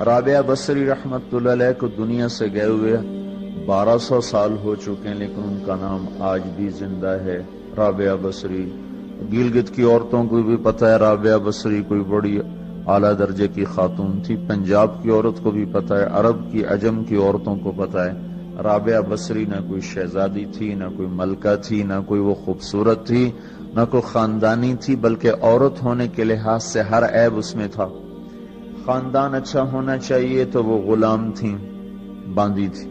رابعہ بصری رحمت اللہ علیہ کو دنیا سے گئے ہوئے 1200 سال ہو چکے ہیں، لیکن ان کا نام آج بھی زندہ ہے، رابعہ بصری۔ گلگت کی عورتوں کو بھی پتہ ہے رابعہ بصری کوئی بڑی اعلیٰ درجے کی خاتون تھی، پنجاب کی عورت کو بھی پتہ ہے، عرب کی عجم کی عورتوں کو پتہ ہے رابعہ بصری نہ کوئی شہزادی تھی، نہ کوئی ملکہ تھی، نہ کوئی وہ خوبصورت تھی، نہ کوئی خاندانی تھی، بلکہ عورت ہونے کے لحاظ سے ہر عیب اس میں تھا۔ خاندان اچھا ہونا چاہیے تو وہ غلام تھیں، باندی تھی،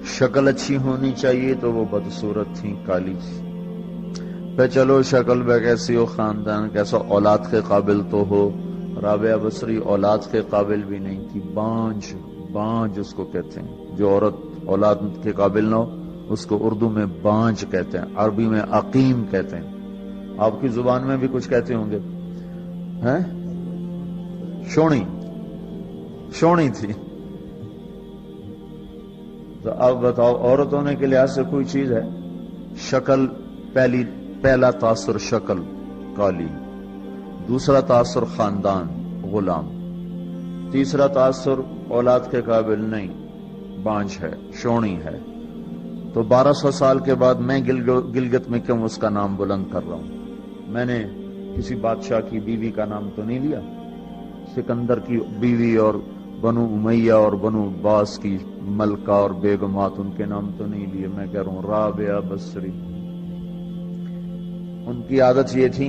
شکل اچھی ہونی چاہیے تو وہ بدصورت تھیں، کالی تھی۔ پہ چلو شکل بے کیسی ہو، خاندان کیسا، اولاد کے قابل تو ہو، رابعہ بصری اولاد کے قابل بھی نہیں تھی، بانج اس کو کہتے ہیں، جو عورت اولاد کے قابل نہ ہو اس کو اردو میں بانج کہتے ہیں، عربی میں عقیم کہتے ہیں، آپ کی زبان میں بھی کچھ کہتے ہوں گے، ہیں؟ شونی تھی۔ تو اب بتاؤ عورت ہونے کے لحاظ سے کوئی چیز ہے؟ شکل، پہلا تاثر شکل کالی، دوسرا تاثر خاندان غلام، تیسرا تاثر اولاد کے قابل نہیں، بانج ہے، شونی ہے۔ تو 1200 سال کے بعد میں گلگت میں کیوں اس کا نام بلند کر رہا ہوں؟ میں نے کسی بادشاہ کی بیوی کا نام تو نہیں لیا، سکندر کی بیوی اور بنو امیہ اور بنو عباس کی ملکہ اور بیگمات ان کے نام تو نہیں لیے، میں کہہ رہا ہوں رابعہ بصری۔ ان کی عادت یہ تھی،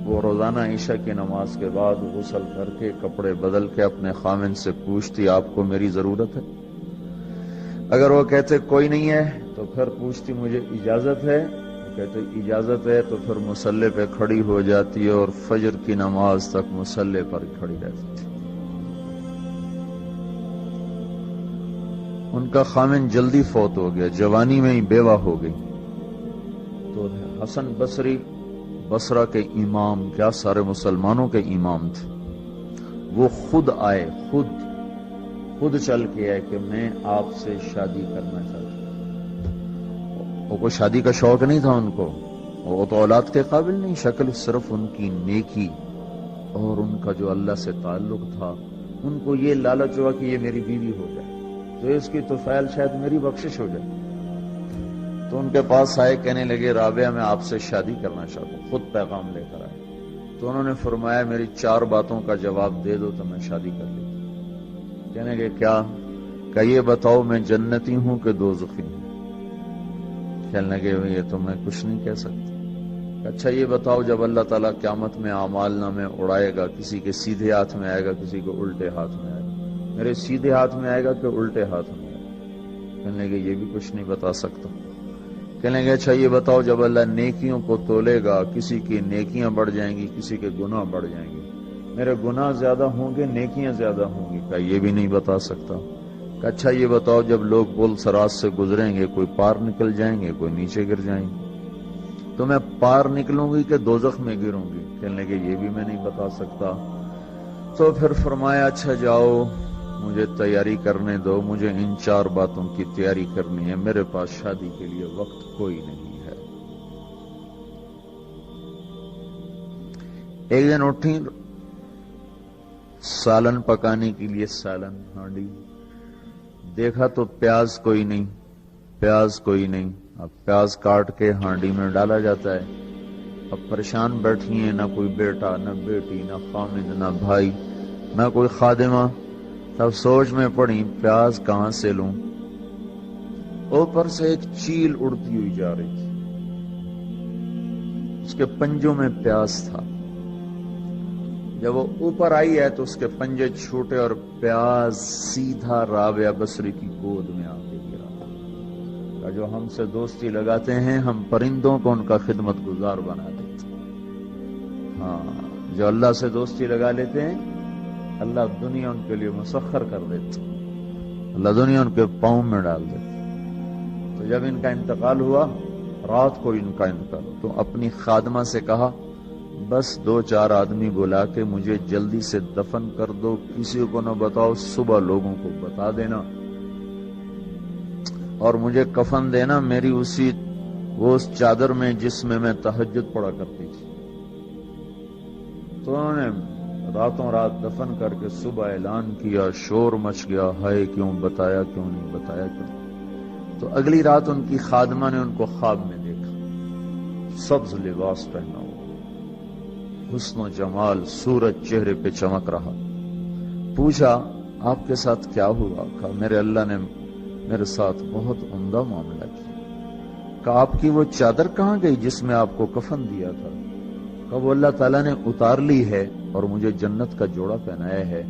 وہ روزانہ عشاء کی نماز کے بعد غسل کر کے کپڑے بدل کے اپنے خامن سے پوچھتی آپ کو میری ضرورت ہے؟ اگر وہ کہتے کوئی نہیں ہے تو پھر پوچھتی مجھے اجازت ہے؟ وہ کہتے اجازت ہے تو پھر مصلی پہ کھڑی ہو جاتی ہے اور فجر کی نماز تک مصلی پر کھڑی رہتی تھی۔ ان کا خامن جلدی فوت ہو گیا، جوانی میں ہی بیوہ ہو گئی، تو حسن بصری بصرہ کے امام، کیا سارے مسلمانوں کے امام تھے، وہ خود آئے، خود چل کے آئے کہ میں آپ سے شادی کرنا چاہتا ہوں۔ وہ کوئی شادی کا شوق نہیں تھا ان کو، وہ تو اولاد کے قابل نہیں، شکل صرف ان کی نیکی اور ان کا جو اللہ سے تعلق تھا، ان کو یہ لالچ ہوا کہ یہ میری بیوی ہو جائے تو اس کی طفیل شاید میری بخشش ہو جائے۔ تو ان کے پاس آئے، کہنے لگے رابعہ میں آپ سے شادی کرنا چاہتا ہوں، خود پیغام لے کر آئے۔ تو انہوں نے فرمایا میری 4 باتوں کا جواب دے دو تو میں شادی کر لیتا ہوں۔ کہنے لگے کیا؟ کہ یہ بتاؤ میں جنتی ہوں کہ دوزخی ہوں؟ کہنے لگے یہ تو میں کچھ نہیں کہہ سکتا۔ اچھا یہ بتاؤ جب اللہ تعالیٰ قیامت میں اعمال نامے اڑائے گا، کسی کے سیدھے ہاتھ میں آئے گا، کسی کو الٹے ہاتھ میں آئے گا، میرے سیدھے ہاتھ میں آئے گا کہ الٹے ہاتھ میں آئے گا؟ کہنے لگے یہ بھی کچھ نہیں بتا سکتا۔ کہنے لگے اچھا یہ بتاؤ جب اللہ نیکیوں کو تولے گا، کسی کی نیکیاں بڑھ جائیں گی، کسی کے گناہ بڑھ جائیں گے، میرے گناہ زیادہ ہوں گے نیکیاں زیادہ ہوں گی؟ کہ یہ بھی نہیں بتا سکتا۔ کہ اچھا یہ بتاؤ جب لوگ پل صراط سے گزریں گے، کوئی پار نکل جائیں گے، کوئی نیچے گر جائیں گے، تو میں پار نکلوں گی کہ دوزخ میں گروں گی؟ کہنے لگے یہ بھی میں نہیں بتا سکتا۔ تو پھر فرمایا اچھا جاؤ مجھے تیاری کرنے دو، مجھے ان 4 باتوں کی تیاری کرنی ہے، میرے پاس شادی کے لیے وقت کوئی نہیں ہے۔ ایک دن اٹھی، سالن پکانے کے لیے سالن ہانڈی، دیکھا تو پیاز کوئی نہیں، اب پیاز کاٹ کے ہانڈی میں ڈالا جاتا ہے۔ اب پریشان بیٹھی ہیں، نہ کوئی بیٹا، نہ بیٹی، نہ خامد، نہ بھائی، نہ کوئی خادمہ۔ تب سوچ میں پڑی پیاز کہاں سے لوں؟ اوپر سے ایک چیل اڑتی ہوئی جا رہی تھی، اس کے پنجوں میں پیاز تھا۔ جب وہ اوپر آئی ہے تو اس کے پنجے چھوٹے اور پیاز سیدھا رابعہ بصری کی گود میں آ کے گرا۔ جو ہم سے دوستی لگاتے ہیں ہم پرندوں کو ان کا خدمت گزار بنا دیتے ہیں، ہاں جو اللہ سے دوستی لگا لیتے ہیں اللہ دنیا ان کے لیے مسخر کر دیتے، اللہ دنیا ان کے پاؤں میں ڈال دیتے۔ تو جب ان کا انتقال ہوا، رات کو ان کا انتقال، تو اپنی خادمہ سے کہا بس 2-4 آدمی بلا کے مجھے جلدی سے دفن کر دو، کسی کو نہ بتاؤ، صبح لوگوں کو بتا دینا، اور مجھے کفن دینا میری اس چادر میں جس میں میں تہجد پڑھا کرتی تھی۔ تو انہوں نے راتوں رات دفن کر کے صبح اعلان کیا، شور مچ گیا، ہائے کیوں بتایا، کیوں نہیں بتایا، کیوں؟ تو اگلی رات ان کی خادمہ نے ان کو خواب میں دیکھا، سبز لباس پہنا ہوا، حسن و جمال، سورج چہرے پہ چمک رہا۔ پوچھا آپ کے ساتھ کیا ہوا؟ کہا میرے اللہ نے میرے ساتھ بہت عمدہ معاملہ کیا۔ کہا آپ کی وہ چادر کہاں گئی جس میں آپ کو کفن دیا تھا؟ کہا وہ اللہ تعالیٰ نے اتار لی ہے اور مجھے جنت کا جوڑا پہنایا ہے،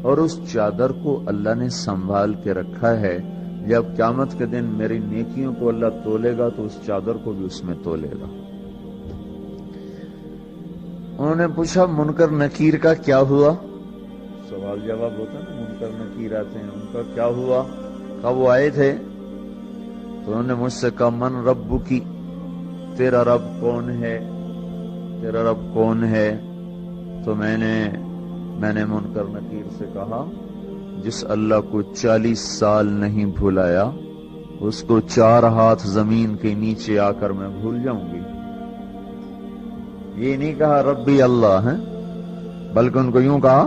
اور اس چادر کو اللہ نے سنبھال کے رکھا ہے، جب قیامت کے دن میری نیکیوں کو اللہ تولے گا تو اس چادر کو بھی اس میں تولے گا۔ انہوں نے پوچھا منکر نکیر کا کیا ہوا؟ سوال جواب ہوتا ہے نا، منکر نکیر آتے ہیں، ان کا کیا ہوا؟ کہا وہ آئے تھے تو انہوں نے مجھ سے کہا من رب کی، تیرا رب کون ہے، تیرا رب کون ہے؟ تو میں نے منکر نکیر سے کہا جس اللہ کو 40 سال نہیں بھلایا اس کو 4 ہاتھ زمین کے نیچے آ کر میں بھول جاؤں گی۔ یہ نہیں کہا ربی اللہ ہے، بلکہ ان کو یوں کہا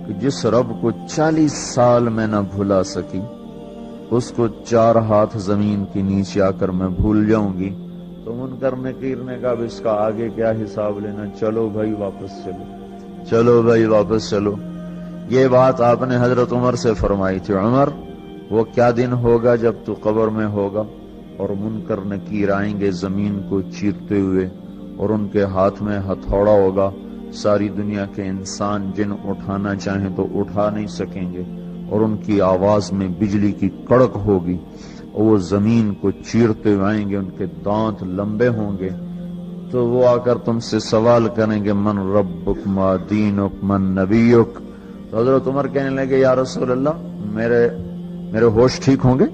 کہ جس رب کو 40 سال میں نہ بھلا سکی اس کو 4 ہاتھ زمین کے نیچے آ کر میں بھول جاؤں گی۔ تو منکر نکیر نے کہا اس کا آگے کیا حساب لینا، چلو بھائی واپس چلو، چلو بھائی واپس چلو۔ یہ بات آپ نے حضرت عمر سے فرمائی تھی، عمر وہ کیا دن ہوگا جب تو قبر میں ہوگا اور منکر نکیر آئیں گے زمین کو چیرتے ہوئے، اور ان کے ہاتھ میں ہتھوڑا ہوگا، ساری دنیا کے انسان جن اٹھانا چاہیں تو اٹھا نہیں سکیں گے، اور ان کی آواز میں بجلی کی کڑک ہوگی، اور وہ زمین کو چیرتے ہوئے آئیں گے، ان کے دانت لمبے ہوں گے، تو وہ آ کر تم سے سوال کریں گے من ربک ما دینک من نبیک۔ تو حضرت عمر کہنے لگے یا رسول اللہ میرے ہوش ٹھیک ہوں گے،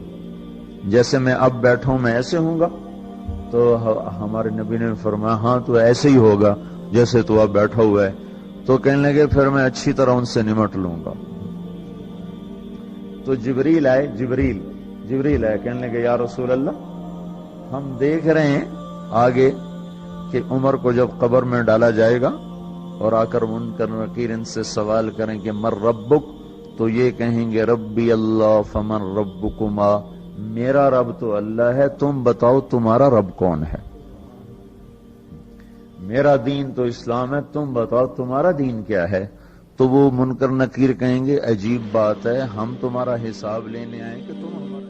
جیسے میں اب بیٹھا ہوں میں ایسے ہوں گا؟ تو ہمارے نبی نے فرمایا ہاں تو ایسے ہی ہوگا جیسے تو اب بیٹھا ہوا ہے۔ تو کہنے لگے پھر میں اچھی طرح ان سے نمٹ لوں گا۔ تو جبریل آئے، جبریل آئے، کہنے لگے یا رسول اللہ ہم دیکھ رہے ہیں آگے کہ عمر کو جب قبر میں ڈالا جائے گا اور آ کر منکر نکیر ان سے سوال کریں کہ من ربک، تو یہ کہیں گے ربی اللہ فمن ربکما، میرا رب تو اللہ ہے، تم بتاؤ تمہارا رب کون ہے؟ میرا دین تو اسلام ہے، تم بتاؤ تمہارا دین کیا ہے؟ تو وہ منکر نکیر کہیں گے عجیب بات ہے، ہم تمہارا حساب لینے آئے کہ تم ہمارا